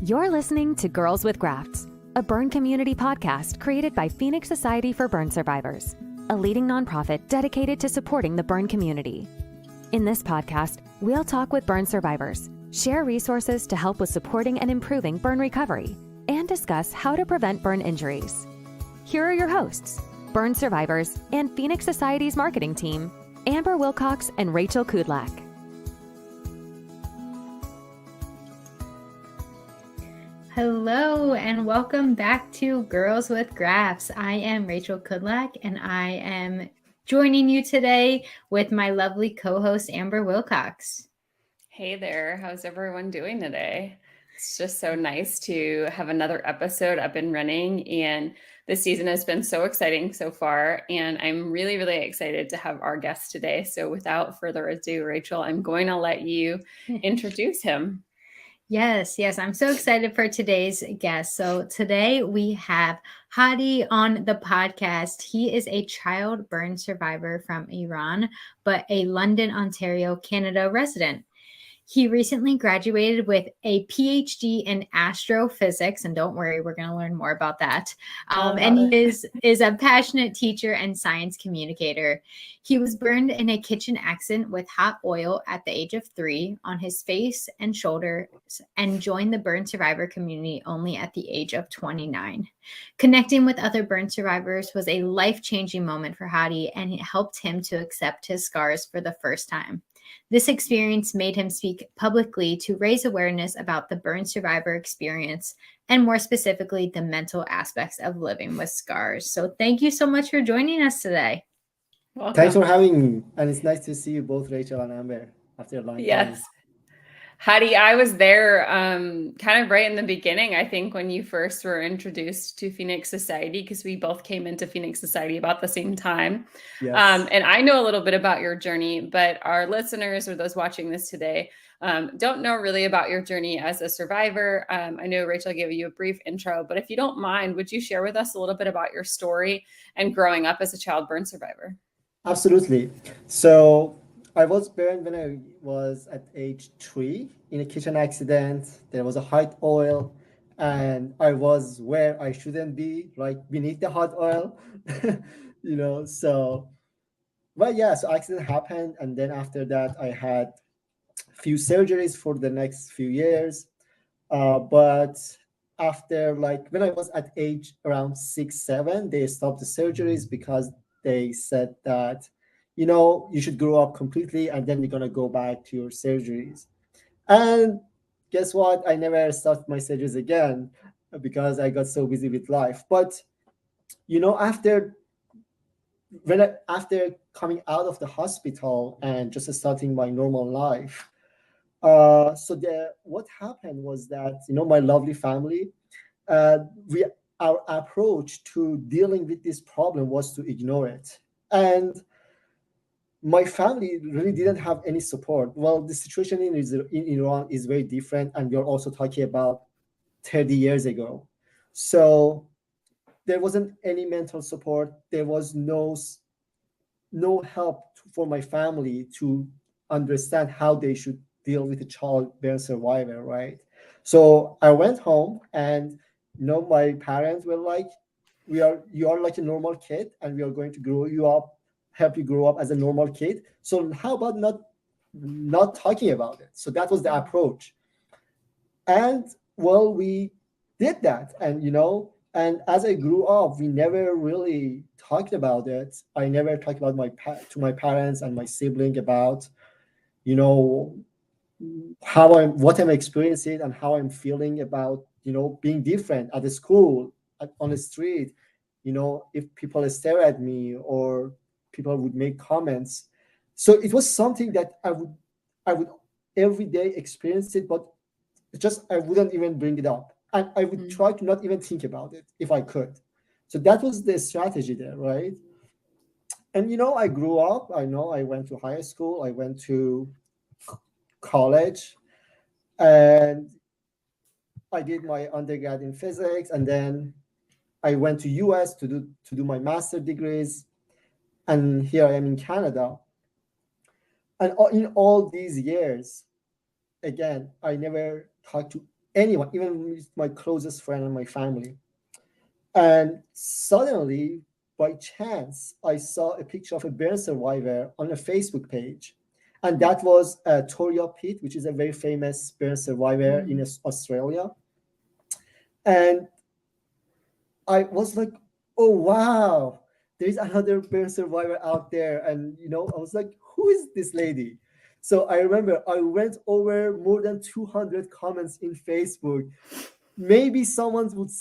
You're listening to Girls with Grafts, a burn community podcast created by Phoenix Society for Burn Survivors, a leading nonprofit dedicated to supporting the burn community. In this podcast, we'll talk with burn survivors, share resources to help with supporting and improving burn recovery, and discuss how to prevent burn injuries. Here are your hosts, burn survivors and Phoenix Society's marketing team, Amber Wilcox and Rachel Kudlak. Hello and welcome back to Girls with Grafts. I am Rachel Kudlak and I am joining you today with my lovely co-host Amber Wilcox. Hey there, how's everyone doing today? It's just so nice to have another episode up and running, and this season has been so exciting so far, and I'm really excited to have our guest today. So without further ado, Rachel, I'm going to let you introduce him. Yes, I'm so excited for today's guest. So today we have Hadi on the podcast. He is a child burn survivor from Iran, but a London, Ontario, Canada resident. He recently graduated with a Ph.D. in astrophysics, and don't worry, we're going to learn more about that. And he is a passionate teacher and science communicator. He was burned in a kitchen accident with hot oil at the age of 3 on his face and shoulders, and joined the burn survivor community only at the age of 29. Connecting with other burn survivors was a life-changing moment for Hadi, and it helped him to accept his scars for the first time. This experience made him speak publicly to raise awareness about the burn survivor experience and more specifically, the mental aspects of living with scars. So thank you so much for joining us today. Welcome. Thanks for having me. And it's nice to see you both, Rachel and Amber, after a long time. Yes. Hadi, I was there kind of right in the beginning, I think, when you first were introduced to Phoenix Society, because we both came into Phoenix Society about the same time. Yes. And I know a little bit about your journey, but our listeners or those watching this today don't know really about your journey as a survivor. I know Rachel gave you a brief intro, but if you don't mind, would you share with us a little bit about your story and growing up as a child burn survivor? Absolutely. So I was burned when I was at age 3 in a kitchen accident. There was a hot oil and I was where I shouldn't be, like beneath the hot oil, so accident happened. And then after that, I had a few surgeries for the next few years. But after when I was at age around 6-7, they stopped the surgeries because they said that you should grow up completely and then you're going to go back to your surgeries. And guess what? I never started my surgeries again because I got so busy with life. But, after coming out of the hospital and just starting my normal life, what happened was that, my lovely family, our approach to dealing with this problem was to ignore it. And my family really didn't have any support. Well, the situation in Iran is very different, and we're also talking about 30 years ago. So there wasn't any mental support. There was no help for my family to understand how they should deal with a child burn survivor, right? So I went home, and my parents were like, you are like a normal kid, and we are going to help you grow up as a normal kid. So how about not talking about it? So that was the approach. And well, we did that. And as I grew up, we never really talked about it. I never talked about to my parents and my sibling about, what I'm experiencing and how I'm feeling about, being different at the school, on the street, if people stare at me or people would make comments. So it was something that I would every day experience it, but I wouldn't even bring it up. And I would try to not even think about it if I could. So that was the strategy there, right? And, I grew up, I went to high school, I went to college, and I did my undergrad in physics, and then I went to US to do my master's degrees, and here I am in Canada. And in all these years, again, I never talked to anyone, even with my closest friend and my family. And suddenly, by chance, I saw a picture of a burn survivor on a Facebook page. And that was Toria Pitt, which is a very famous burn survivor in Australia. And I was like, oh, wow, there's another burn survivor out there. And, I was like, who is this lady? So I remember I went over more than 200 comments in Facebook. Maybe someone would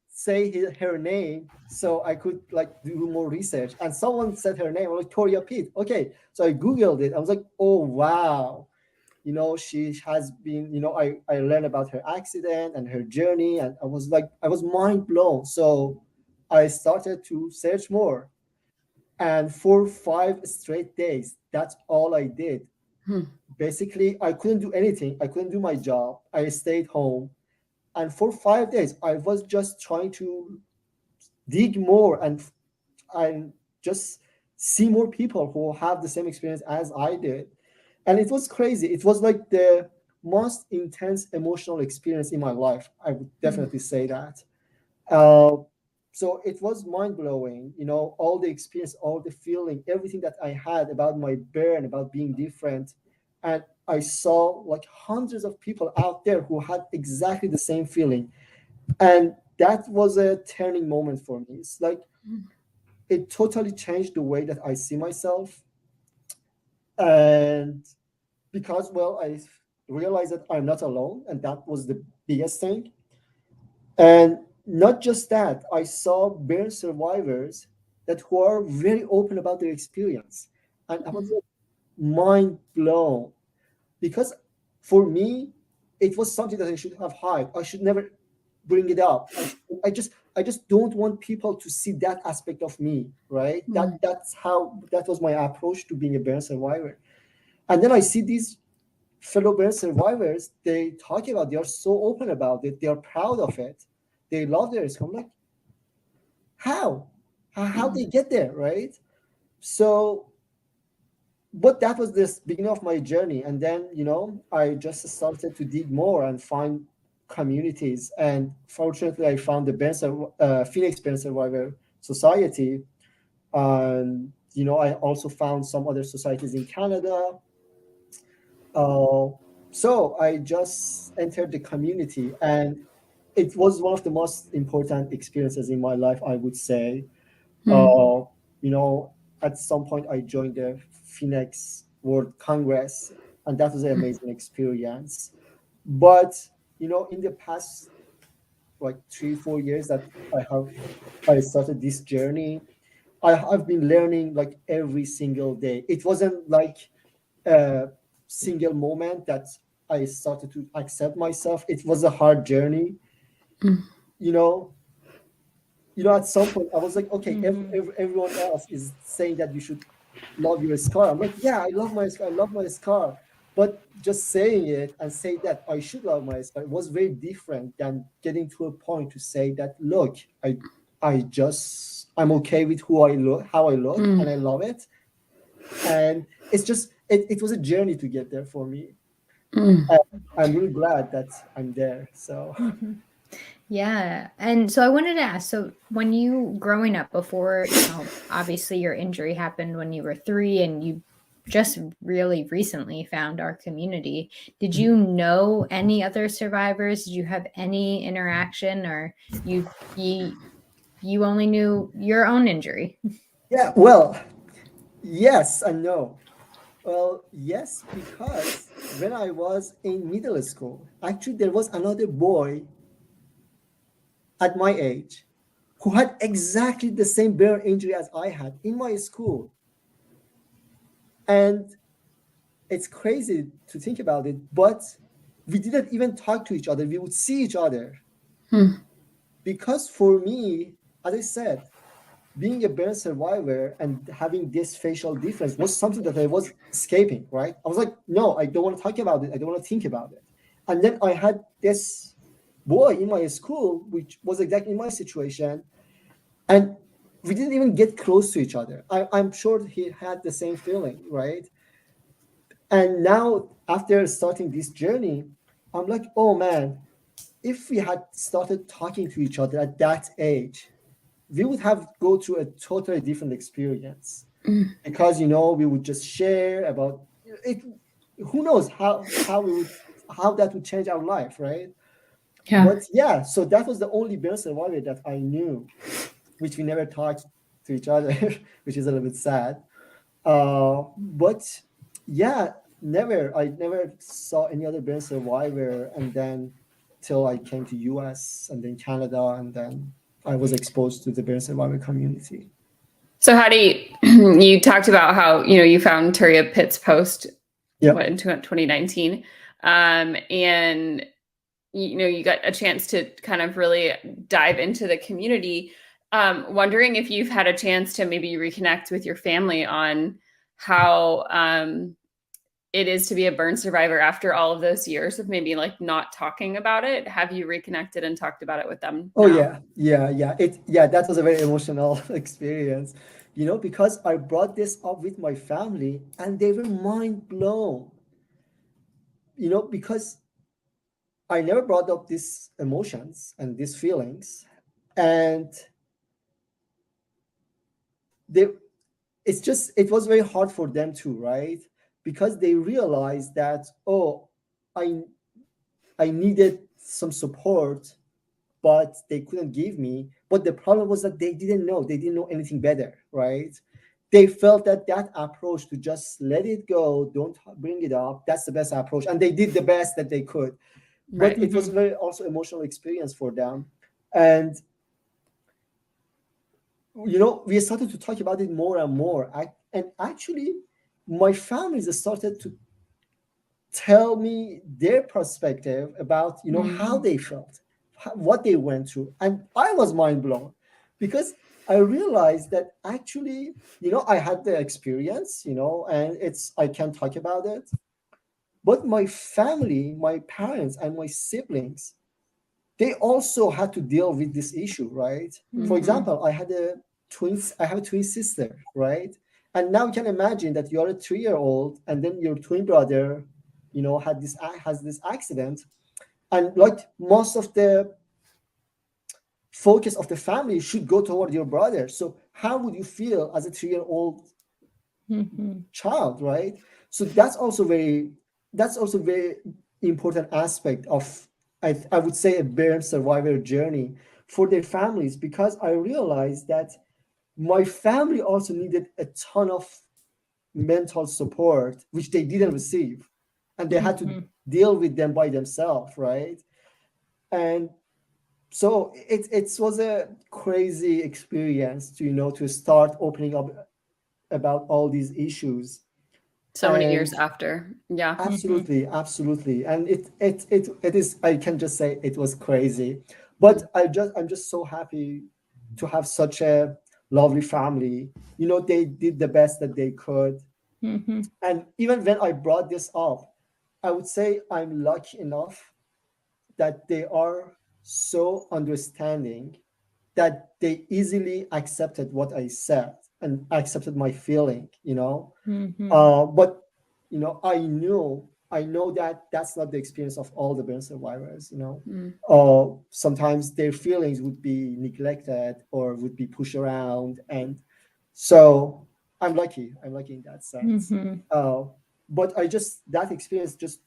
say her name so I could do more research. And someone said her name, I was like, Toria Pitt. Okay. So I Googled it. I was like, oh, wow. She has been, I learned about her accident and her journey. And I was mind blown. So I started to search more. And for 5 straight days, that's all I did. Basically, I couldn't do anything. I couldn't do my job. I stayed home. And for 5 days, I was just trying to dig more and just see more people who have the same experience as I did. And it was crazy. It was like the most intense emotional experience in my life. I would definitely say that. Uh, so it was mind blowing, all the experience, all the feeling, everything that I had about my burn, about being different. And I saw like hundreds of people out there who had exactly the same feeling. And that was a turning moment for me. It's like it totally changed the way that I see myself. And because, well, I realized that I'm not alone, and that was the biggest thing. And not just that, I saw burn survivors that who are very open about their experience. And I was like, mind blown. Because for me, it was something that I should have hide. I should never bring it up. I just don't want people to see that aspect of me, right? That was my approach to being a burn survivor. And then I see these fellow burn survivors, they are so open about it, they are proud of it, they love their skin. I'm like, how they get there, right? So, but that was this beginning of my journey. And then, I just started to dig more and find communities. And fortunately, I found the Phoenix Burn Survivor Society. And, I also found some other societies in Canada. So I just entered the community, and it was one of the most important experiences in my life, I would say. Uh, at some point, I joined the Phoenix World Congress, and that was an amazing experience. But in the past, like 3-4 years that I started this journey, I've been learning like every single day. It wasn't like a single moment that I started to accept myself. It was a hard journey. You know, at some point I was like, okay, everyone else is saying that you should love your scar. I'm like, yeah, I love my scar. I love my scar. But just saying it and say that I should love my scar was very different than getting to a point to say that, look, I'm okay with who I look, how I look, and I love it. And it's just, it was a journey to get there for me. I'm really glad that I'm there. So. Yeah. And so I wanted to ask, so when you growing up before, obviously your injury happened when you were 3 and you just really recently found our community. Did you know any other survivors? Did you have any interaction, or you only knew your own injury? Yeah, well, yes and no. Well, yes, because when I was in middle school, actually there was another boy at my age who had exactly the same burn injury as I had in my school. And it's crazy to think about it, but we didn't even talk to each other. We would see each other. Because for me, as I said, being a burn survivor and having this facial difference was something that I was escaping, right? I was like, no, I don't want to talk about it. I don't want to think about it. And then I had this boy in my school, which was exactly my situation. And we didn't even get close to each other. I'm sure he had the same feeling, right? And now, after starting this journey, I'm like, oh man, if we had started talking to each other at that age, we would have go through a totally different experience, because we would just share about it. Who knows how that would change our life, right? Yeah. But yeah, so that was the only burn survivor that I knew, which we never talked to each other, which is a little bit sad. But yeah, I never saw any other burn survivor, and then till I came to US and then Canada, and then I was exposed to the burn survivor community. So Hadi, you talked about how, you found Turia Pitt's post in 2019. And you got a chance to kind of really dive into the community. Wondering if you've had a chance to maybe reconnect with your family on how it is to be a burn survivor after all of those years of maybe like not talking about it. Have you reconnected and talked about it with them? Oh now? Yeah. That was a very emotional experience, because I brought this up with my family and they were mind blown, because I never brought up these emotions and these feelings, and it was very hard for them too, right? Because they realized that, I needed some support, but they couldn't give me. But the problem was that they didn't know anything better, right? They felt that approach to just let it go, don't bring it up, that's the best approach, and they did the best that they could. But it was a very also emotional experience for them. And we started to talk about it more and more. And actually my families started to tell me their perspective about how they felt, what they went through, and I was mind blown, because I realized that actually I had the experience, and I can talk about it, but my family, my parents and my siblings, they also had to deal with this issue, right? For example, I have a twin sister, right? And now you can imagine that you're a 3-year-old and then your twin brother has this accident, and like most of the focus of the family should go toward your brother. So how would you feel as a 3-year-old child, right? So that's also very important aspect of, I would say, a burn survivor journey for their families, because I realized that my family also needed a ton of mental support, which they didn't receive, and they had to deal with them by themselves, right? And so it was a crazy experience to start opening up about all these issues so many years after. Yeah, absolutely. And it is, I can just say it was crazy, but I'm just so happy to have such a lovely family. They did the best that they could. And even when I brought this up, I would say I'm lucky enough that they are so understanding, that they easily accepted what I said and accepted my feeling, but I know that that's not the experience of all the burn survivors. Sometimes their feelings would be neglected or would be pushed around, and so I'm lucky in that sense. But that experience just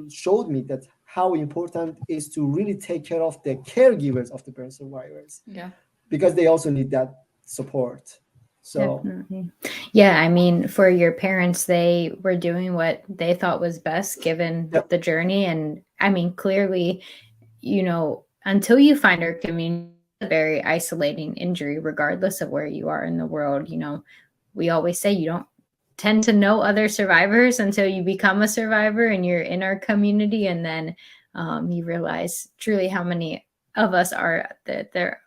showed me that how important it is to really take care of the caregivers of the burn survivors. Yeah, because they also need that support. So definitely. Yeah, I mean, for your parents, they were doing what they thought was best given the journey. And I mean, clearly, until you find our community, a very isolating injury, regardless of where you are in the world. We always say you don't tend to know other survivors until you become a survivor and you're in our community. And then you realize truly how many of us are that there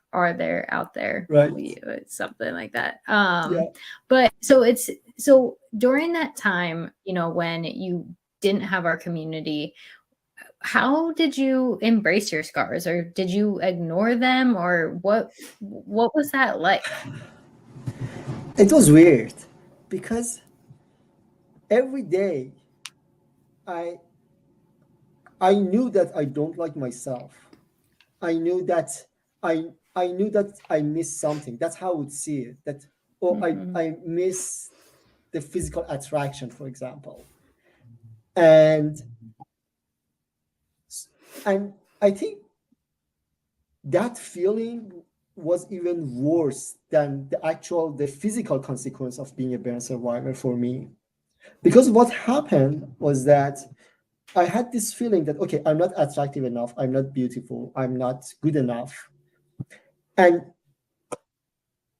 out there, right? Something like that. But so during that time, when you didn't have our community, how did you embrace your scars, or did you ignore them, or what was that like? It was weird, because every day I knew that I don't like myself, I knew that I knew that I missed something. That's how I would see it. That I miss the physical attraction, for example. And and I think that feeling was even worse than the physical consequence of being a burn survivor for me. Because what happened was that I had this feeling that, okay, I'm not attractive enough, I'm not beautiful, I'm not good enough. And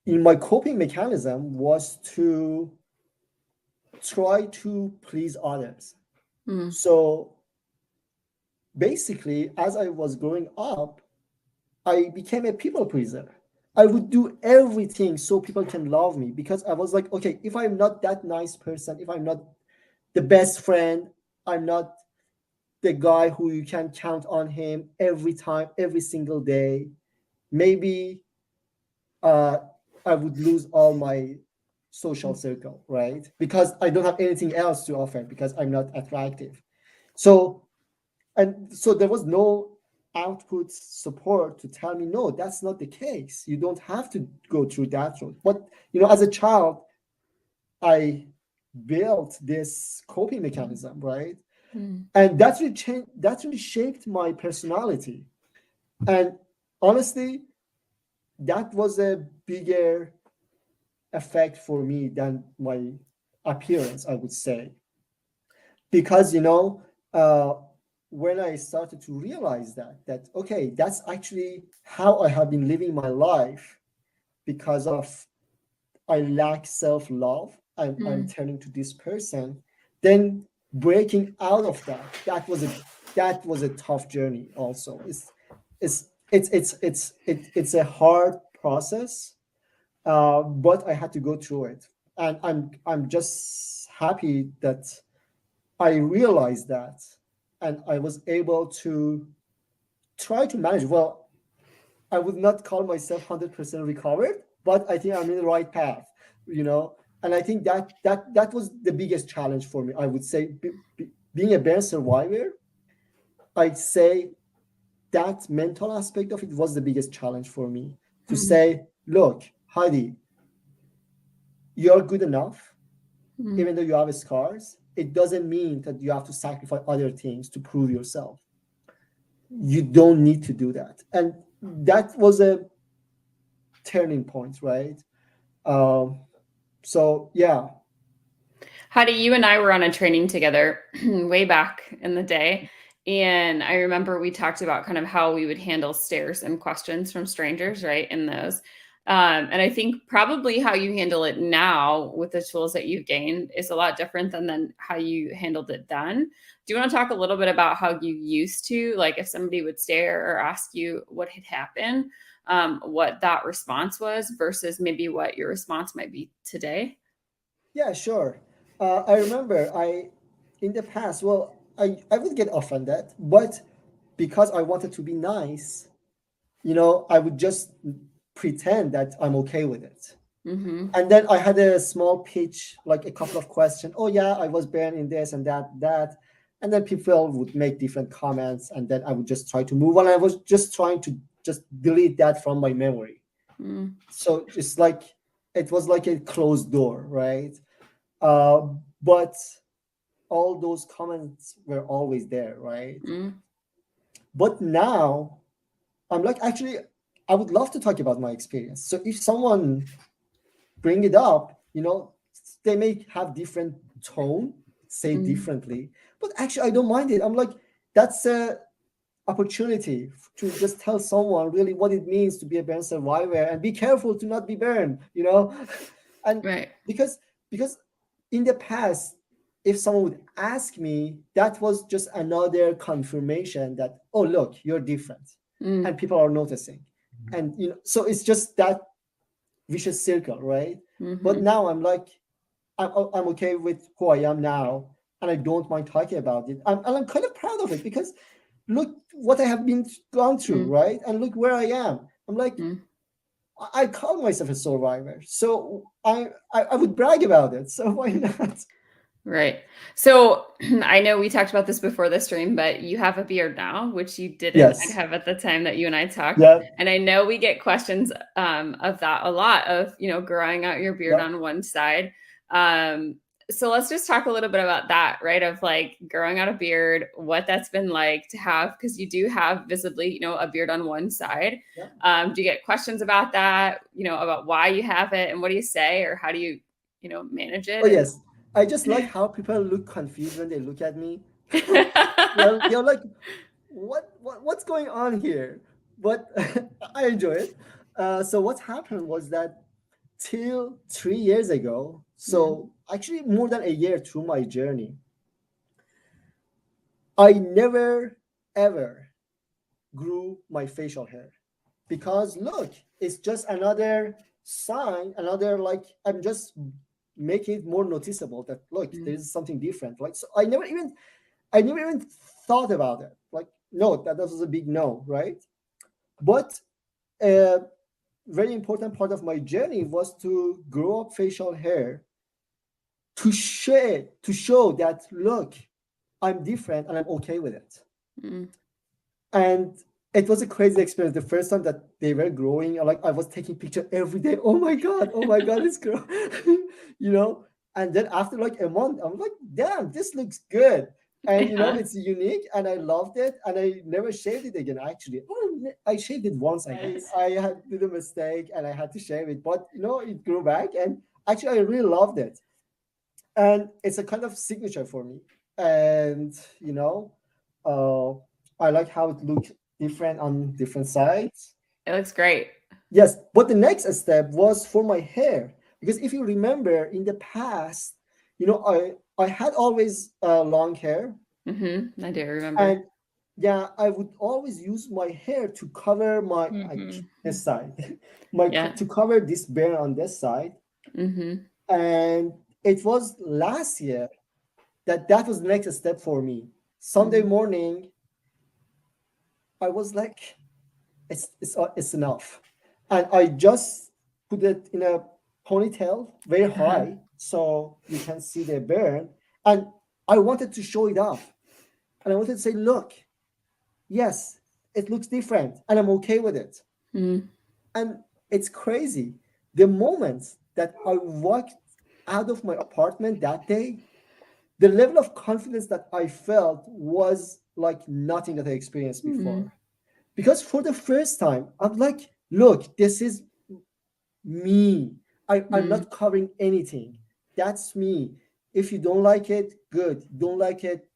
in my coping mechanism was to try to please others. So basically, as I was growing up, I became a people pleaser. I would do everything so people can love me, because I was like, okay, if I'm not that nice person, if I'm not the best friend, I'm not the guy who you can count on him every time, every single day, maybe I would lose all my social circle, right? Because I don't have anything else to offer, because I'm not attractive. So there was no output support to tell me, no, that's not the case. You don't have to go through that road. But as a child, I built this coping mechanism, right? And that really shaped my personality. And honestly, that was a bigger effect for me than my appearance, I would say. Because when I started to realize that okay, that's actually how I have been living my life, because of I lack self-love, I'm turning to this person, then breaking out of that was a tough journey also. It's a hard process, but I had to go through it, and I'm just happy that I realized that, and I was able to try to manage. Well, I would not call myself 100% recovered, but I think I'm in the right path, And I think that was the biggest challenge for me. I would say, being a burn survivor, I'd say that mental aspect of it was the biggest challenge for me. To say, look, Hadi, you're good enough, even though you have scars. It doesn't mean that you have to sacrifice other things to prove yourself. You don't need to do that. And that was a turning point, right? So yeah. Hadi, you and I were on a training together way back in the day. And I remember we talked about kind of how we would handle stares and questions from strangers, right? In those. And I think probably how you handle it now with the tools that you've gained is a lot different than how you handled it then. Do you want to talk a little bit about how you used to, like if somebody would stare or ask you what had happened, what that response was versus maybe what your response might be today? Yeah, sure. I remember in the past, well, I would get offended, but because I wanted to be nice, I would just pretend that I'm okay with it. And then I had a small pitch, like a couple of questions. Oh yeah, I was born in this and that. And then people would make different comments, and then I would just try to move on. I was just trying to just delete that from my memory. So it was like a closed door, right? But all those comments were always there, right? But now I'm like, actually, I would love to talk about my experience. So if someone bring it up, they may have different tone, say differently, but actually I don't mind it. I'm like, that's a opportunity to just tell someone really what it means to be a burn survivor, and be careful to not be burned, and Right. because in the past, if someone would ask me, that was just another confirmation that, oh look, you're different, and people are noticing, and so it's just that vicious circle, right? But now I'm like, I'm okay with who I am now, and I don't mind talking about it. And I'm kind of proud of it, because look what I have gone through, right? And look where I am. I'm like, I call myself a survivor, so I would brag about it. So why not? Right. So I know we talked about this before the stream, but you have a beard now, which you didn't Yes. have at the time that you and I talked. Yeah. And I know we get questions of that a lot, of, growing out your beard on one side. So let's just talk a little bit about that, right? Of like growing out a beard, what that's been like to have, because you do have visibly, a beard on one side. Yeah. Do you get questions about that, about why you have it, and what do you say, or how do you, manage it? Oh, yes. I just like how people look confused when they look at me. They're like, what's going on here? But I enjoy it. So what happened was that till 3 years ago, so actually more than a year through my journey, I never ever grew my facial hair, because look, it's just another sign, another, like, I'm just making it more noticeable that look, there's something different. Like, so I never even thought about it. Like, no, that was a big no, right? But a very important part of my journey was to grow up facial hair, to show that look, I'm different and I'm okay with it. And it was a crazy experience. The first time that they were growing, like, I was taking picture every day. Oh my god, it's growing. And then after like a month, I'm like, damn, this looks good. And it's unique, and I loved it, and I never shaved it again. Actually, I shaved it once. I had did a mistake, and I had to shave it, but it grew back, and actually I really loved it. And it's a kind of signature for me. And I like how it looks different on different sides. It looks great. Yes, but the next step was for my hair, because if you remember in the past, I had always long hair. I do remember. And yeah, I would always use my hair to cover my this side, to cover this bear on this side. And it was last year that was the next step for me. Sunday morning, I was like, it's enough, and I just put it in a ponytail very high, so you can see the burn. And I wanted to show it off, and I wanted to say, look, yes, it looks different, and I'm okay with it. And it's crazy. The moment that I walked out of my apartment that day, the level of confidence that I felt was like nothing that I experienced before. Because for the first time, I'm like, look, this is me. I'm not covering anything. That's me. If you don't like it, good. Don't like it,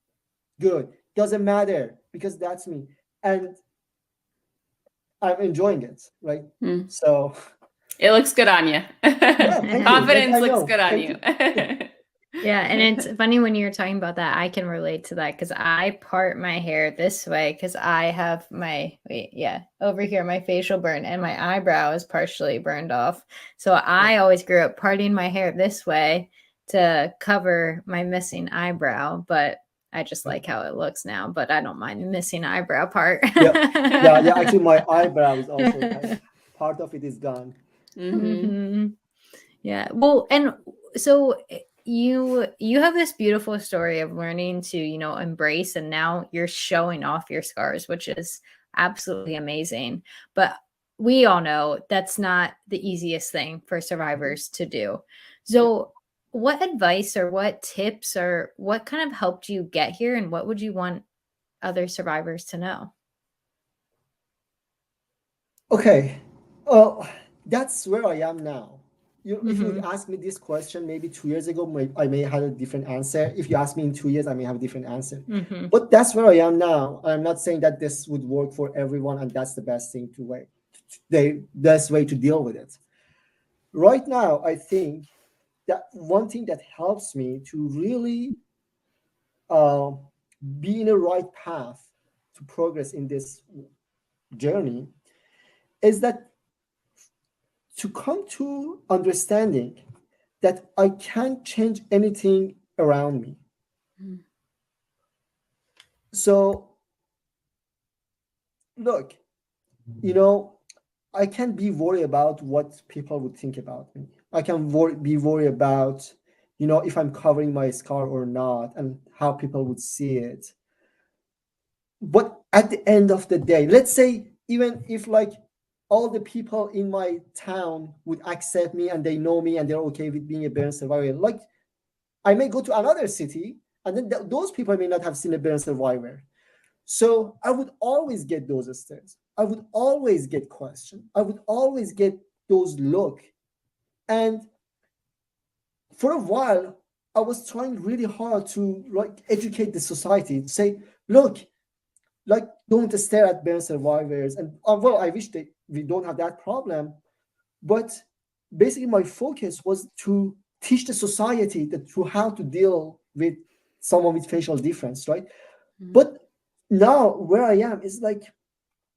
good. Doesn't matter, because that's me. And I'm enjoying it, right? So it looks good on you. Confidence looks good on you. Yeah, and it's funny when you're talking about that. I can relate to that, because I part my hair this way because I have over here my facial burn, and my eyebrow is partially burned off. So I always grew up parting my hair this way to cover my missing eyebrow, but I just like how it looks now. But I don't mind the missing eyebrow part. Yeah. Actually, my eyebrow is also part of it is gone. Yeah. Well, and so you have this beautiful story of learning to embrace, and now you're showing off your scars, which is absolutely amazing. But we all know that's not the easiest thing for survivors to do. So what advice or what tips or what kind of helped you get here, and what would you want other survivors to know? Okay, well, that's where I am now. If you would ask me this question maybe 2 years ago, I may have a different answer. If you ask me in 2 years, I may have a different answer. But that's where I am now. I'm not saying that this would work for everyone, and that's the best thing the best way to deal with it. Right now, I think that one thing that helps me to really be in the right path to progress in this journey is that to come to understanding that I can't change anything around me. So, look, I can't be worried about what people would think about me. I can be worried about, if I'm covering my scar or not, and how people would see it. But at the end of the day, let's say even if like all the people in my town would accept me and they know me and they're okay with being a burn survivor, like I may go to another city and then those people may not have seen a burn survivor. So I would always get those stares. I would always get questioned. I would always get those look. And for a while, I was trying really hard to like educate the society, say, look, like don't stare at burn survivors. And although I wish that we don't have that problem, but basically my focus was to teach the society to how to deal with someone with facial difference, right? Mm-hmm. But now where I am is like,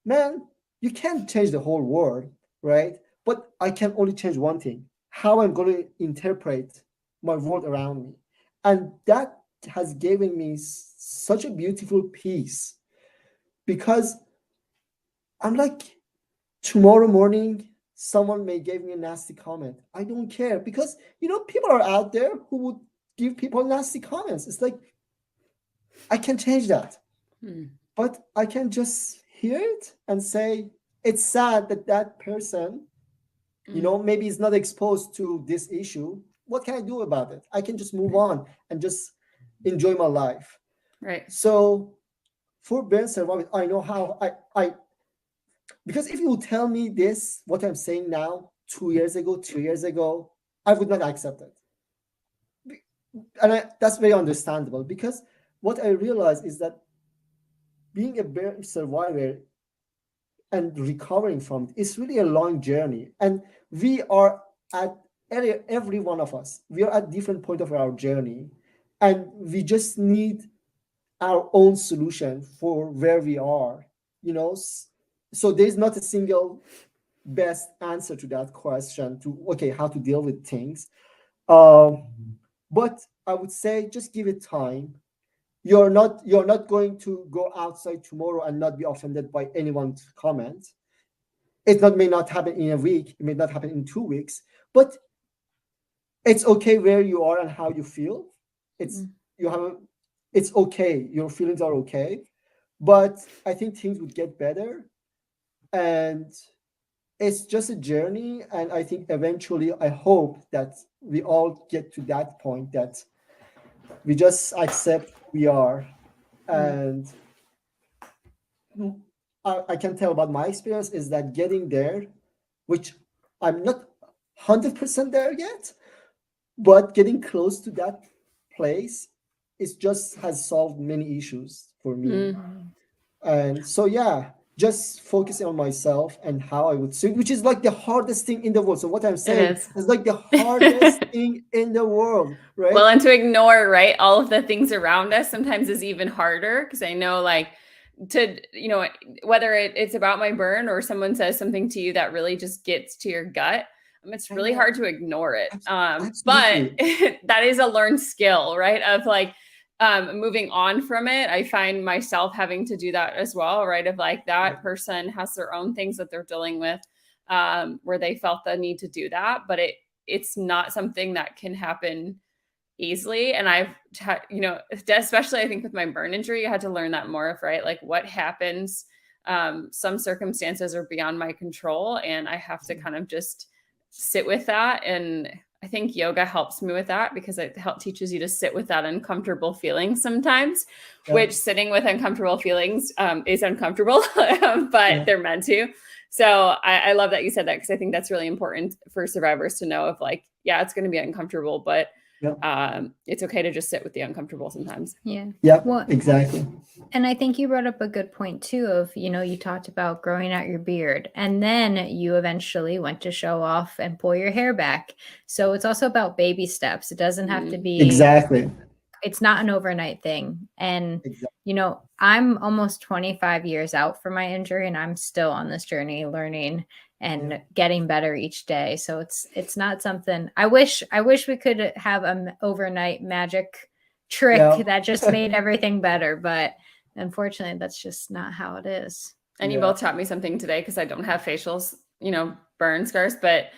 man, you can't change the whole world, right? But I can only change one thing, how I'm going to interpret my world around me. And that has given me such a beautiful peace, because I'm like, tomorrow morning, someone may give me a nasty comment. I don't care, because, people are out there who would give people nasty comments. It's like, I can change that. But I can just hear it and say, it's sad that person, maybe is not exposed to this issue. What can I do about it? I can just move on and just enjoy my life. Right. So for burn survivors, I know how because if you tell me this, what I'm saying now, 2 years ago, 3 years ago, I would not accept it. And that's very understandable, because what I realized is that being a burn survivor and recovering from it is really a long journey. And we are at, every one of us, we are at different point of our journey. And we just need our own solution for where we are, So there's not a single best answer to that question how to deal with things. But I would say just give it time. You're not going to go outside tomorrow and not be offended by anyone's comment. It may not happen in a week. It may not happen in 2 weeks, but it's okay where you are and how you feel. It's okay. Your feelings are okay, but I think things would get better. And it's just a journey. And I think eventually, I hope that we all get to that point that we just accept who we are. And I can tell about my experience is that getting there, which I'm not 100% there yet, but getting close to that place, it just has solved many issues for me. And so, just focusing on myself and how I would see, which is like the hardest thing in the world. So what I'm saying is like the hardest thing in the world, right? Well, and to ignore, right, all of the things around us sometimes is even harder, because I know whether it's about my burn or someone says something to you that really just gets to your gut, it's really hard to ignore it. But that is a learned skill, right? Of moving on from it. I find myself having to do that as well, right? Of that person has their own things that they're dealing with, where they felt the need to do that, but it's not something that can happen easily. And I've, especially I think with my burn injury, I had to learn that more of, right? What happens, some circumstances are beyond my control, and I have to kind of just sit with that. And I think yoga helps me with that, because it teaches you to sit with that uncomfortable feeling sometimes, which sitting with uncomfortable feelings is uncomfortable, but they're meant to. So I love that you said that, because I think that's really important for survivors to know of it's going to be uncomfortable, but it's okay to just sit with the uncomfortable sometimes. Well, exactly. And I think you brought up a good point too of, you talked about growing out your beard, and then you eventually went to show off and pull your hair back. So it's also about baby steps. It doesn't have to be it's not an overnight thing. And I'm almost 25 years out from my injury, and I'm still on this journey learning and getting better each day. So it's not something I wish we could have an overnight magic trick that just made everything better, but unfortunately that's just not how it is. And you both taught me something today, because I don't have facials burn scars, but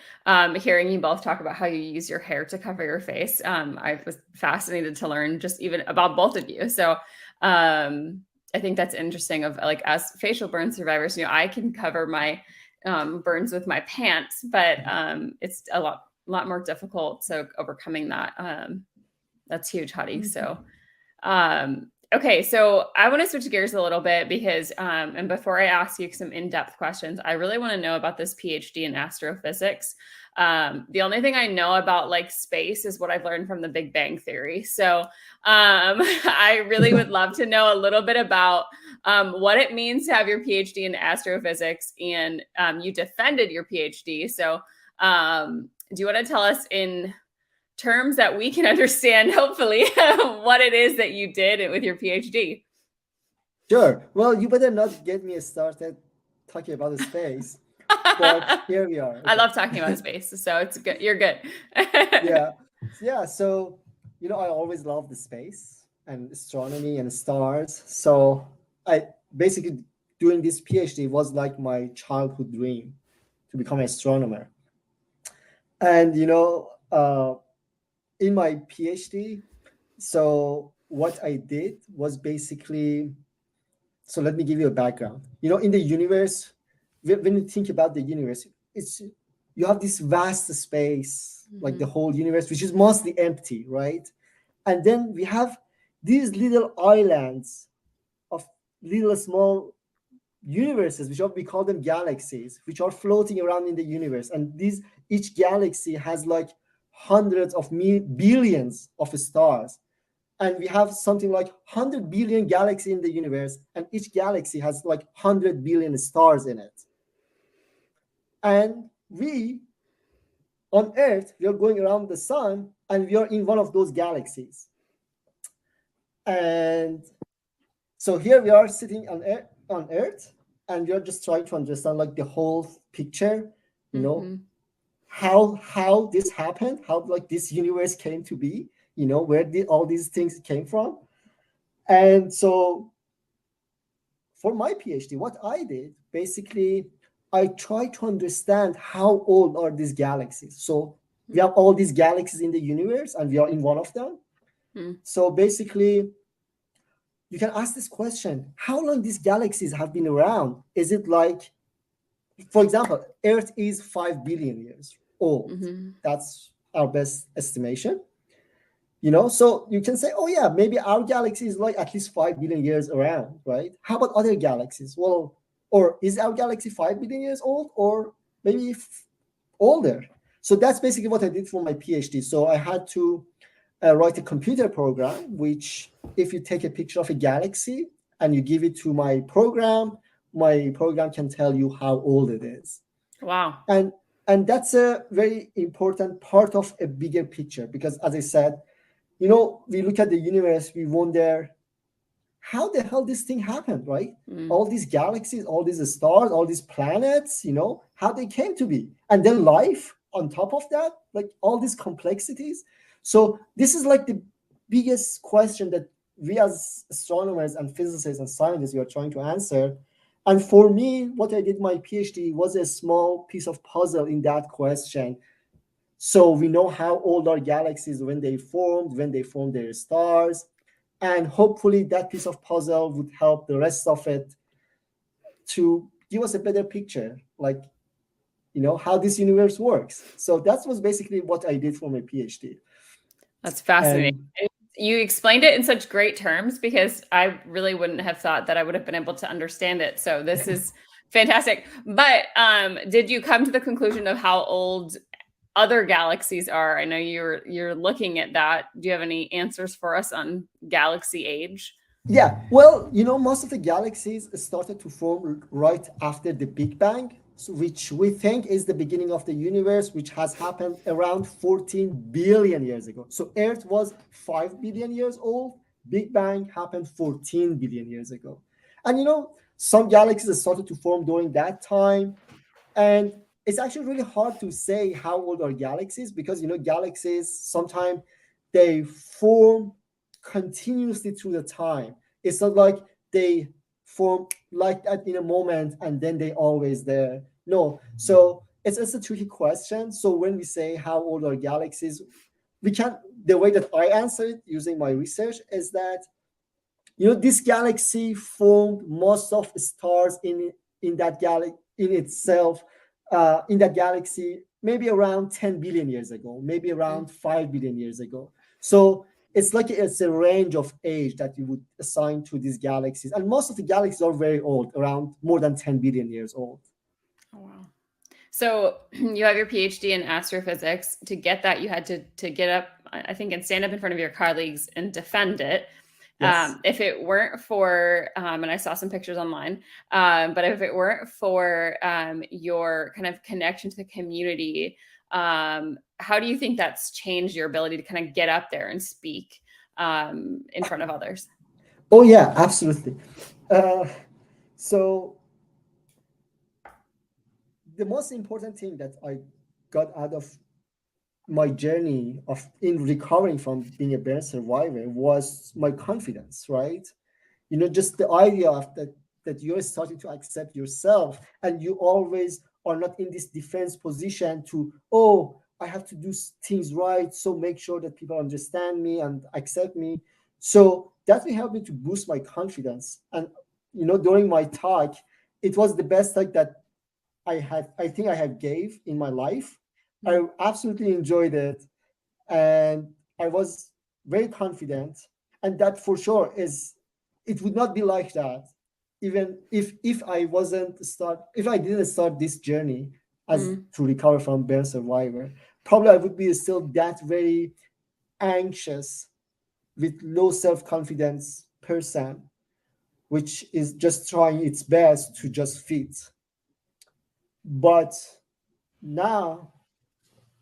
hearing you both talk about how you use your hair to cover your face, I was fascinated to learn just even about both of you. So I think that's interesting of like, as facial burn survivors, I can cover my burns with my pants, but it's a lot more difficult. So overcoming that, that's huge, Hadi. So okay, so I want to switch gears a little bit because, and before I ask you some in-depth questions, I really want to know about this PhD in astrophysics. The only thing I know about like space is what I've learned from the Big Bang Theory. So I really would love to know a little bit about what it means to have your PhD in astrophysics, and you defended your PhD. So do you want to tell us in terms that we can understand, hopefully, what it is that you did with your PhD? Sure. Well, you better not get me started talking about the space, but here we are. Okay. I love talking about space, so it's good. You're good. Yeah. So, I always loved the space and astronomy and stars. So I basically doing this PhD was like my childhood dream to become an astronomer. And, in my PhD, so what I did was basically, so let me give you a background. In the universe, when you think about the universe, you have this vast space, like the whole universe, which is mostly empty, right? And then we have these little islands of little small universes, which we call them galaxies, which are floating around in the universe. And each galaxy has like hundreds of billions of stars. And we have something like 100 billion galaxies in the universe, and each galaxy has like 100 billion stars in it. And we, on Earth, we are going around the sun, and we are in one of those galaxies. And so here we are sitting on Earth, and we are just trying to understand like the whole picture, how this happened, how like this universe came to be, where did all these things came from. And so for my PhD, what I did, basically, I tried to understand how old are these galaxies. So we have all these galaxies in the universe, and we are in one of them. So basically, you can ask this question: how long these galaxies have been around? Is it like, for example, Earth is 5 billion years old. That's our best estimation. So you can say, oh yeah, maybe our galaxy is like at least 5 billion years around, right? How about other galaxies? Well, or is our galaxy 5 billion years old, or maybe older? So that's basically what I did for my PhD. So I had to write a computer program, which if you take a picture of a galaxy and you give it to my program can tell you how old it is. Wow. And that's a very important part of a bigger picture, because as I said, we look at the universe, we wonder how the hell this thing happened, right? All these galaxies, all these stars, all these planets, how they came to be. And then life on top of that, like all these complexities. So this is like the biggest question that we as astronomers and physicists and scientists, we are trying to answer. And for me, what I did my PhD was a small piece of puzzle in that question. So we know how old are galaxies when they formed their stars. And hopefully that piece of puzzle would help the rest of it to give us a better picture, like, how this universe works. So that was basically what I did for my PhD. That's fascinating. You explained it in such great terms, because I really wouldn't have thought that I would have been able to understand it. So this is fantastic. But did you come to the conclusion of how old other galaxies are? I know you're looking at that. Do you have any answers for us on galaxy age? Yeah, well, most of the galaxies started to form right after the Big Bang, which we think is the beginning of the universe, which has happened around 14 billion years ago. So Earth was 5 billion years old. Big Bang happened 14 billion years ago. And some galaxies started to form during that time. And it's actually really hard to say how old are galaxies, because galaxies sometimes they form continuously through the time. It's not like they form like that in a moment and then they always there? No. So it's a tricky question. So when we say how old are galaxies, the way that I answer it using my research is that, this galaxy formed most of the stars in that galaxy in itself, in that galaxy, maybe around 10 billion years ago, maybe around 5 billion years ago. So it's a range of age that you would assign to these galaxies, and most of the galaxies are very old, around more than 10 billion years old. Oh, wow. So you have your PhD in astrophysics. To get that, you had to get up, I think, and stand up in front of your colleagues and defend it. Yes. If it weren't for, and I saw some pictures online, but if it weren't for your kind of connection to the community, how do you think that's changed your ability to kind of get up there and speak in front of others? Oh yeah, absolutely. So the most important thing that I got out of my journey in recovering from being a burn survivor was my confidence, right? Just the idea of that you're starting to accept yourself, and you always are not in this defense position to, oh, I have to do things right, so make sure that people understand me and accept me. So that will help me to boost my confidence. And during my talk, it was the best talk that I think I have gave in my life. I absolutely enjoyed it, and I was very confident. And that for sure it would not be like that even if I didn't start this journey as to recover from burn survivor. Probably I would be still that very anxious, with low self-confidence person, which is just trying its best to just fit. But now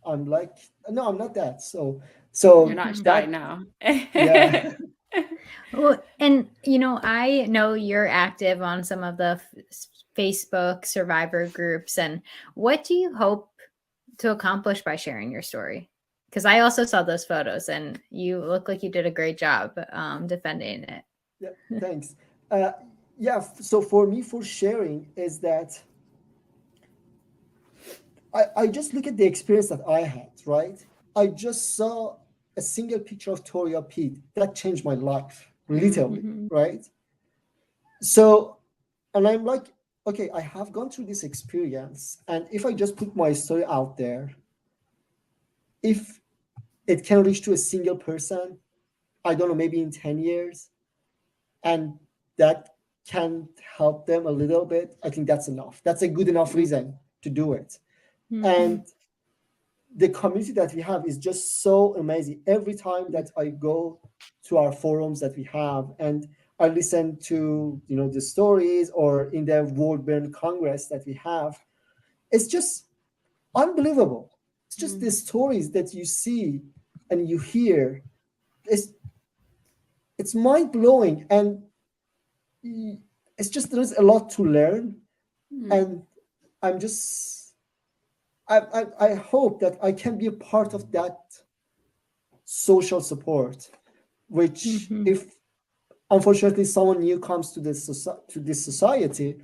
I'm like, no, I'm not that. So You're not shy that, now. yeah. Well, and I know you're active on some of the Facebook survivor groups. And what do you hope to accomplish by sharing your story? Because I also saw those photos, and you look like you did a great job defending it. Yeah, thanks. Yeah, so for me, for sharing is that I just look at the experience that I had, right? I just saw a single picture of Toria Pete that changed my life, literally, right? So, and I'm like, okay, I have gone through this experience, and if I just put my story out there, if it can reach to a single person, I don't know, maybe in 10 years, and that can help them a little bit, I think that's enough. That's a good enough reason to do it. And the community that we have is just so amazing. Every time that I go to our forums that we have and I listen to the stories, or in the World Burn Congress that we have, it's just unbelievable. It's just the stories that you see and you hear. It's mind-blowing, and it's just, there's a lot to learn. And I'm just I hope that I can be a part of that social support, which if unfortunately someone new comes to this society,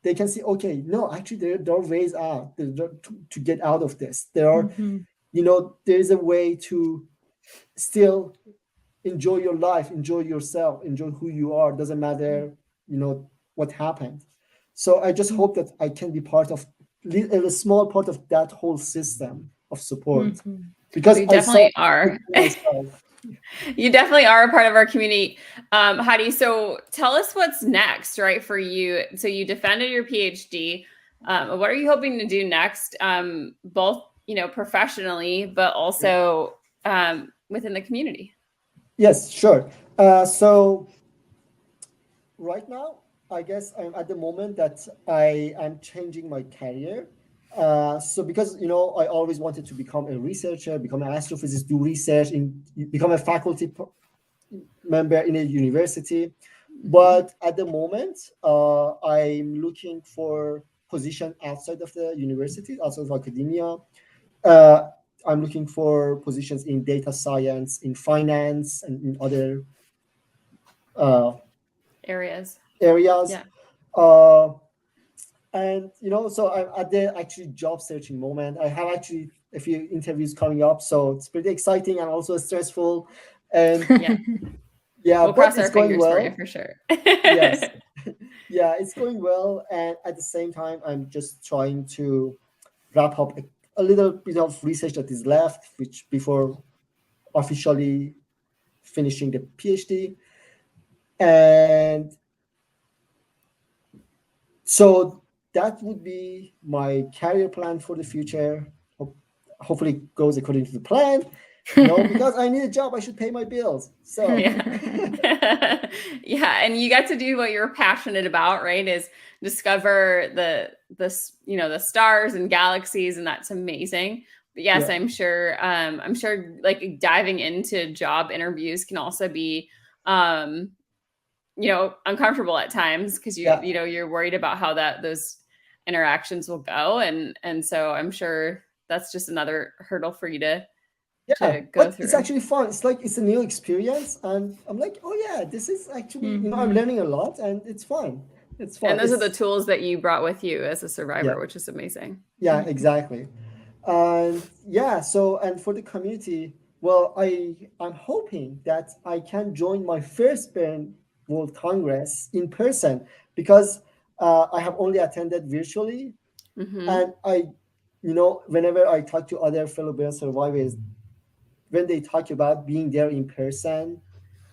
they can see, okay, no, actually there are ways out to get out of this. There are there is a way to still enjoy your life, enjoy yourself, enjoy who you are. Doesn't matter what happened. So I just hope that I can be part of a small part of that whole system of support, because You definitely are. myself. You definitely are a part of our community. Hadi, so tell us what's next, right, for you. So you defended your PhD. What are you hoping to do next, both, professionally, but also within the community? Yes, sure. So right now, I guess I'm at the moment that I am changing my career. So because I always wanted to become a researcher, become an astrophysicist, do research, become a faculty member in a university. But at the moment, I'm looking for position outside of the university, outside of academia. I'm looking for positions in data science, in finance, and in other areas. areas. Yeah. And so I'm at the actually job searching moment. I have actually a few interviews coming up, so it's pretty exciting and also stressful. And Yeah. yeah, We'll but cross our it's going fingers for you well. for sure. Yes. Yeah, it's going well. And at the same time, I'm just trying to wrap up a little bit of research that is left, which before officially finishing the PhD. And so that would be my career plan for the future. Hopefully it goes according to the plan. Because I need a job, I should pay my bills. So yeah. Yeah, and you get to do what you're passionate about, right? Is discover the stars and galaxies, and that's amazing. But yes, yeah. I'm sure like diving into job interviews can also be uncomfortable at times because you're worried about how those interactions will go, and so I'm sure that's just another hurdle for you to go but through. it's actually fun. It's like it's a new experience, and I'm like, oh yeah, this is actually I'm learning a lot, and it's fun. It's fun. And those are the tools that you brought with you as a survivor, which is amazing. Yeah, exactly. And and for the community, well, I'm hoping that I can join my first Burn World Congress in person, because I have only attended virtually. And whenever I talk to other fellow burn survivors, when they talk about being there in person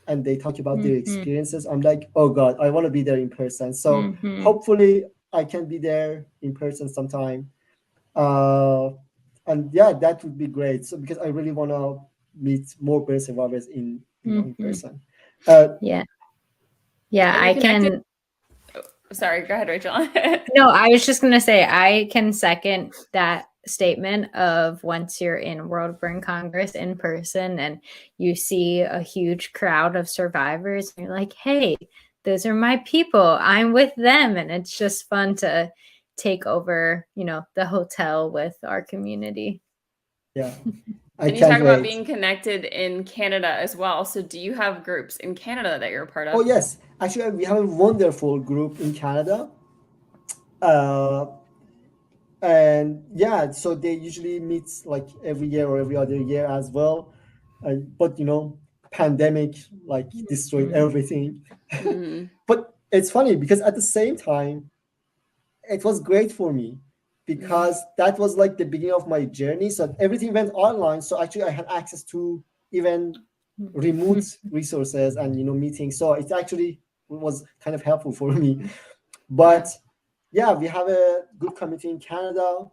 and they talk about their experiences, I'm like, oh God, I want to be there in person. So hopefully I can be there in person sometime. And that would be great. So because I really want to meet more burn survivors in person. Yeah, I can. Sorry, go ahead, Rachel. No, I was just going to say, I can second that statement of once you're in World Burn Congress in person and you see a huge crowd of survivors, and you're like, hey, those are my people. I'm with them. And it's just fun to take over, the hotel with our community. Yeah. And you talk about being connected in Canada as well. So do you have groups in Canada that you're a part of? Oh, yes. Actually, we have a wonderful group in Canada. And so they usually meet like every year or every other year as well. But pandemic like destroyed everything. But it's funny because at the same time, it was great for me because that was like the beginning of my journey. So everything went online. So actually I had access to even remote resources and meetings. So it actually was kind of helpful for me. But we have a good community in Canada,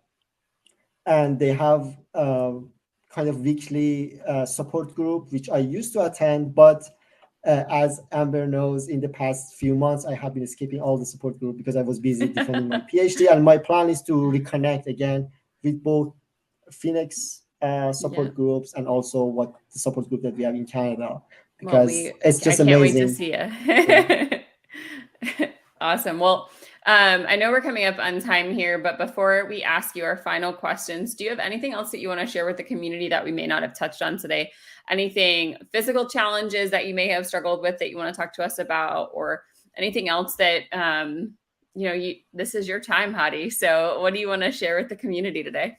and they have kind of weekly support group, which I used to attend, but as Amber knows, in the past few months, I have been skipping all the support group because I was busy defending my PhD. And my plan is to reconnect again with both Phoenix support groups and also the support group that we have in Canada, because it's just amazing. I can't wait to see you. Awesome. Well, I know we're coming up on time here, but before we ask you our final questions, do you have anything else that you want to share with the community that we may not have touched on today? Anything, physical challenges that you may have struggled with that you want to talk to us about, or anything else that, this is your time, Hadi. So what do you want to share with the community today?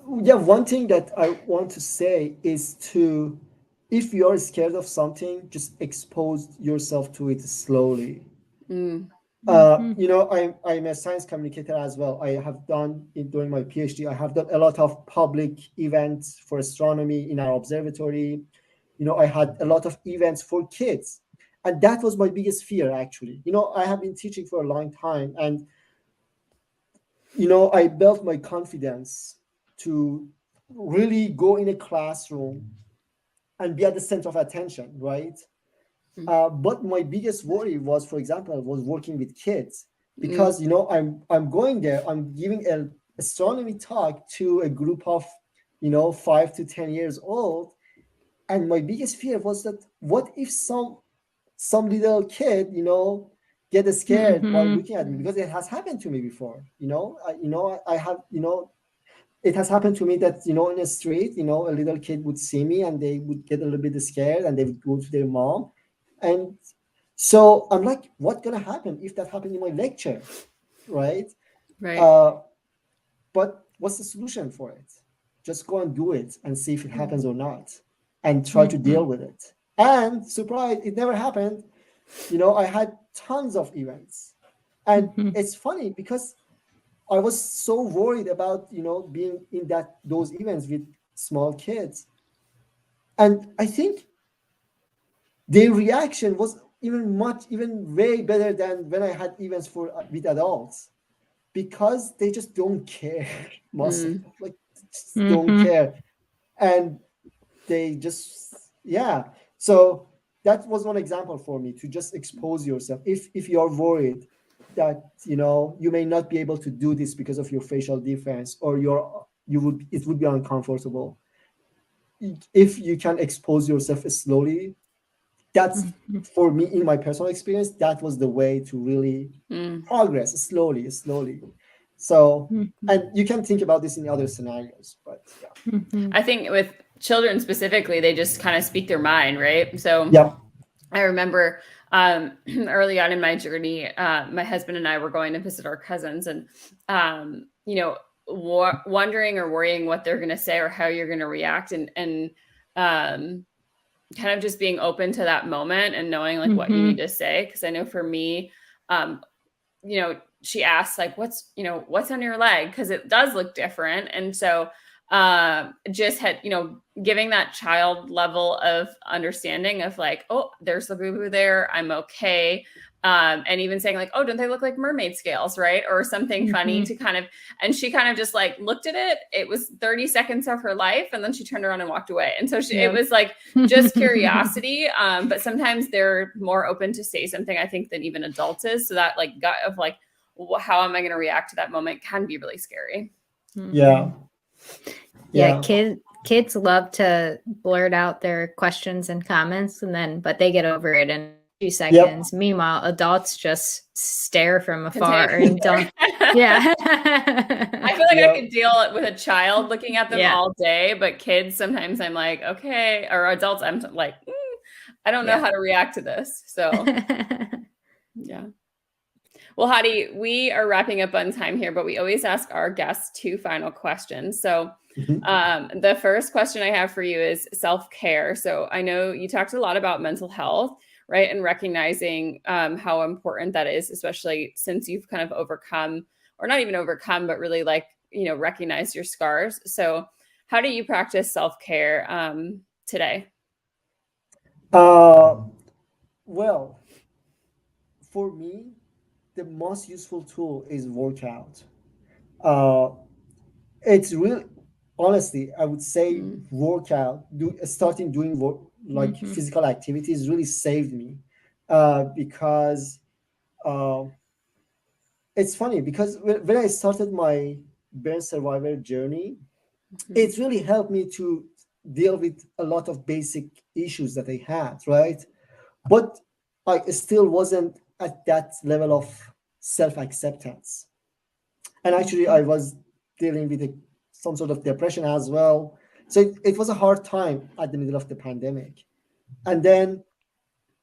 One thing that I want to say is if you're scared of something, just expose yourself to it slowly. I'm a science communicator as well. I have done during my PhD, I have done a lot of public events for astronomy in our observatory. I had a lot of events for kids, and that was my biggest fear, actually. I have been teaching for a long time, and I built my confidence to really go in a classroom and be at the center of attention, right? But my biggest worry was, for example, was working with kids, because I'm going there, I'm giving an astronomy talk to a group of 5 to 10 years old, and my biggest fear was that what if some little kid get scared while looking at me, because it has happened to me before. I have it has happened to me that in the street, a little kid would see me and they would get a little bit scared and they would go to their mom. And So I'm like, what's gonna happen if that happened in my lecture, right? Right. But what's the solution for it? Just go and do it and see if it happens or not, and try to deal with it. And surprise, it never happened. I had tons of events, and it's funny because I was so worried about being in those events with small kids, and I think their reaction was even way better than when I had events with adults, because they just don't care. Most of them, like, just don't care, and they just, yeah. So that was one example for me, to just expose yourself if you're worried that you may not be able to do this because of your facial difference, or it would be uncomfortable. If you can expose yourself slowly, that's, for me, in my personal experience, that was the way to really progress slowly. So, and you can think about this in other scenarios, but yeah. I think with children specifically, they just kind of speak their mind, right? So Yeah. I remember early on in my journey, my husband and I were going to visit our cousins, and wondering or worrying what they're going to say or how you're going to react, and kind of just being open to that moment and knowing like what you need to say. Because I know for me, she asked like, what's on your leg, because it does look different. And so just had, giving that child level of understanding of like, oh, there's the boo-boo there, I'm okay. And even saying like, oh, don't they look like mermaid scales, right? Or something funny to kind of, and she kind of just like looked at it. It was 30 seconds of her life, and then she turned around and walked away. And so it was like just curiosity. But sometimes they're more open to say something, I think, than even adults is. So that like gut of like, how am I going to react to that moment can be really scary. Yeah. Kids love to blurt out their questions and comments, but they get over it in 2 seconds. Yep. Meanwhile, adults just stare from afar and don't. Yeah. I feel like I could deal with a child looking at them all day, but kids, sometimes I'm like, okay, or adults, I'm like, I don't know how to react to this. So yeah. Well, Hadi, we are wrapping up on time here, but we always ask our guests 2 final questions. So the first question I have for you is self-care. So I know you talked a lot about mental health, right? And recognizing how important that is, especially since you've kind of overcome, or not even overcome, but really like, recognize your scars. So how do you practice self-care today? Well, for me, the most useful tool is workout. It's really, honestly, I would say workout, starting doing physical activities really saved me, because it's funny, because when I started my burn survivor journey, it really helped me to deal with a lot of basic issues that I had, right? But I still wasn't at that level of self-acceptance. And actually, I was dealing with some sort of depression as well. So it was a hard time at the middle of the pandemic. And then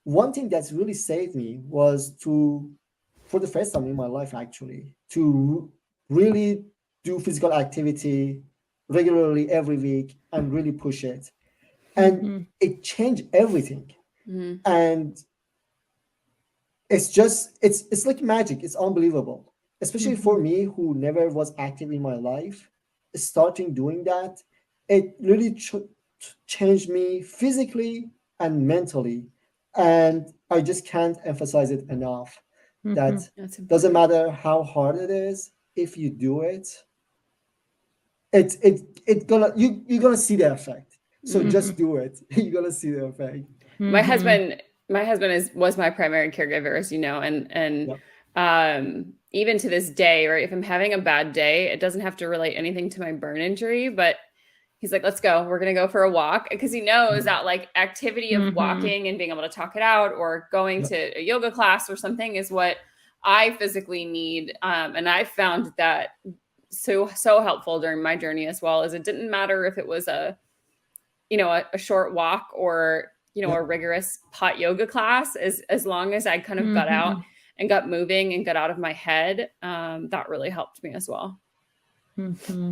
one thing that's really saved me was for the first time in my life, actually, to really do physical activity regularly every week and really push it. And it changed everything. And it's like magic. It's unbelievable, especially for me, who never was active in my life. Starting doing that, it really changed me physically and mentally. And I just can't emphasize it enough, that doesn't matter how hard it is, if you do it, you're gonna see the effect. So just do it. You're gonna see the effect. My husband was my primary caregiver, as you know, and even to this day, right? If I'm having a bad day, it doesn't have to relate anything to my burn injury, but he's like, let's go. We're going to go for a walk, because he knows that like activity of walking and being able to talk it out, or going to a yoga class or something, is what I physically need. And I found that so helpful during my journey as well. As it didn't matter if it was a short walk or a rigorous hot yoga class, as long as I kind of got out and got moving and got out of my head, that really helped me as well. Mm-hmm.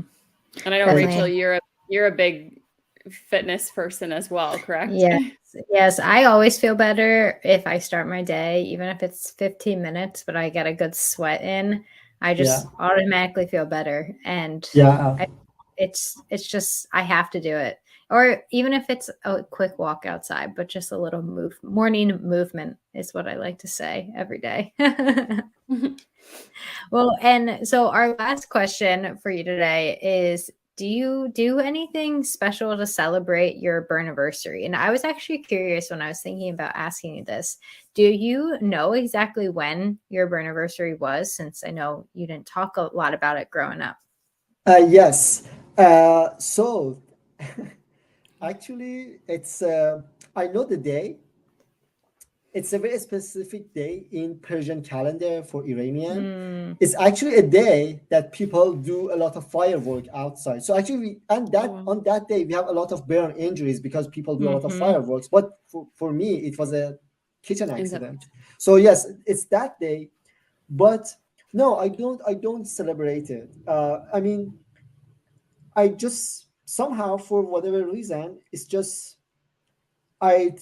And I know, Rachel, you're a big fitness person as well, correct? Yes. I always feel better if I start my day, even if it's 15 minutes, but I get a good sweat in. I just automatically feel better. And it's just, I have to do it. Or even if it's a quick walk outside, but just a little morning movement is what I like to say every day. Well, and so our last question for you today is, do you do anything special to celebrate your burniversary? And I was actually curious when I was thinking about asking you this. Do you know exactly when your burniversary was, since I know you didn't talk a lot about it growing up? Yes. So actually, it's I know the day. It's a very specific day in Persian calendar for Iranian. It's actually a day that people do a lot of firework outside. So actually, on that day, we have a lot of burn injuries because people do a lot of fireworks. But for me, it was a kitchen accident. So yes, it's that day. But no, I don't celebrate it. I mean, I just somehow, for whatever reason, it's just I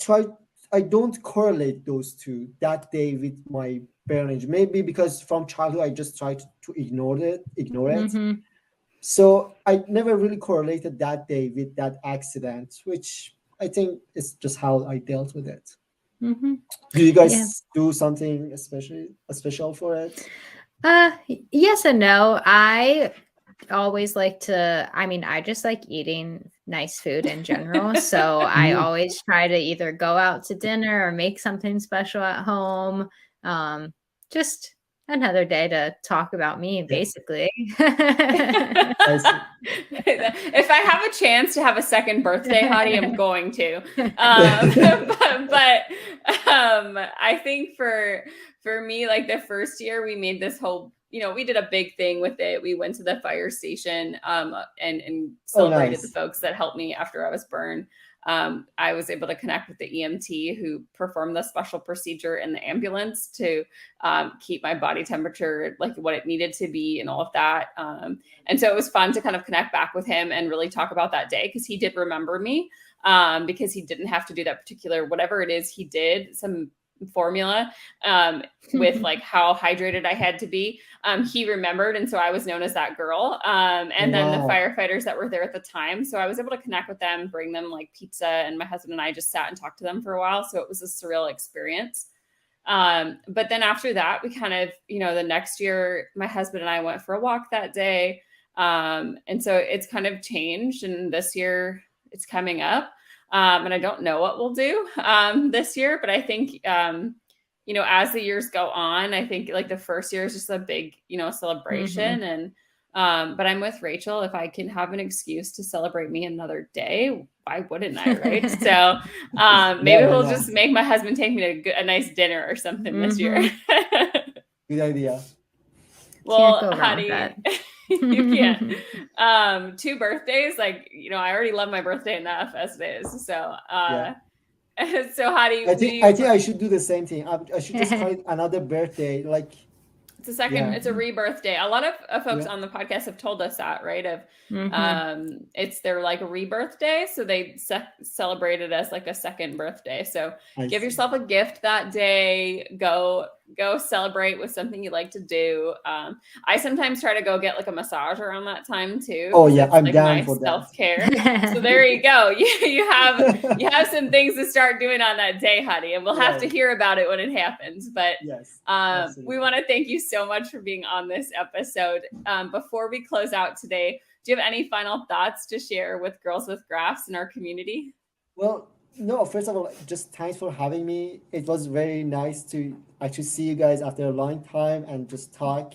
don't correlate those two, that day with my parents. Maybe because from childhood I just tried to ignore it. So I never really correlated that day with that accident, which I think is just how I dealt with it. Do you guys do something special for it? Yes and no. I always like to, I just like eating nice food in general. So I always try to either go out to dinner or make something special at home. Just another day to talk about me, basically. If I have a chance to have a second birthday, Hadi, I'm going to. But I think for me, like the first year, we made this whole, we did a big thing with it. We went to the fire station and celebrated the folks that helped me after I was burned. I was able to connect with the EMT who performed the special procedure in the ambulance to keep my body temperature like what it needed to be and all of that. And so it was fun to kind of connect back with him and really talk about that day, because he did remember me, because he didn't have to do that particular, whatever it is he did, some formula with like how hydrated I had to be. He remembered, and so I was known as that girl. And then the firefighters that were there at the time, so I was able to connect with them, bring them like pizza, and my husband and I just sat and talked to them for a while. So it was a surreal experience. But then after that, we kind of, the next year, my husband and I went for a walk that day. And so it's kind of changed, and this year it's coming up. And I don't know what we'll do this year, but I think, as the years go on, I think like the first year is just a big, celebration. And, but I'm with Rachel. If I can have an excuse to celebrate me another day, why wouldn't I? Right. So maybe we'll just make my husband take me to a nice dinner or something this year. Good idea. Well, Hadi, you can't. 2 birthdays, like, I already love my birthday enough as it is. So, so Hadi, I think I should do the same thing. I should just find another birthday, like. It's a second, it's a rebirth day. A lot of folks on the podcast have told us that, right? It's their like rebirth day. So they celebrate it as like a second birthday. So give yourself a gift that day. Go celebrate with something you like to do. I sometimes try to go get like a massage around that time too. Oh yeah, I'm like down for that. Self-care. So there you go. You have some things to start doing on that day, Hadi, and we'll have to hear about it when it happens. But yes, we want to thank you so much for being on this episode. Before we close out today, do you have any final thoughts to share with Girls with Grafts in our community? Well, no, first of all, just thanks for having me. It was very nice to actually see you guys after a long time and just talk.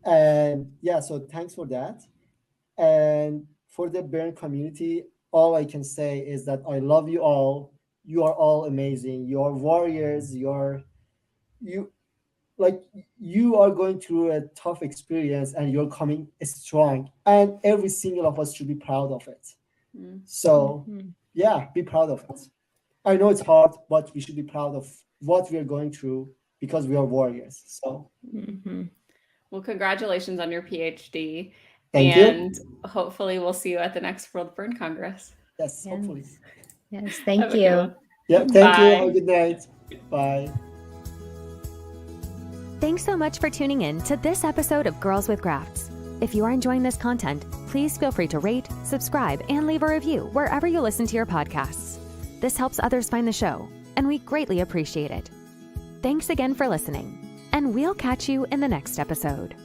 And yeah, so thanks for that. And for the burn community, all I can say is that I love you all. You are all amazing. You are warriors. You are going through a tough experience and you're coming strong. And every single of us should be proud of it. So yeah, be proud of it. I know it's hard, but we should be proud of what we are going through because we are warriors. So, well, congratulations on your PhD. Thank you. And hopefully we'll see you at the next World Burn Congress. Yes, hopefully. Yes, thank Have a good you. one. Yeah, thank Bye. you. Have a good night. Bye. Thanks so much for tuning in to this episode of Girls with Grafts. If you are enjoying this content, please feel free to rate, subscribe, and leave a review wherever you listen to your podcasts. This helps others find the show, and we greatly appreciate it. Thanks again for listening, and we'll catch you in the next episode.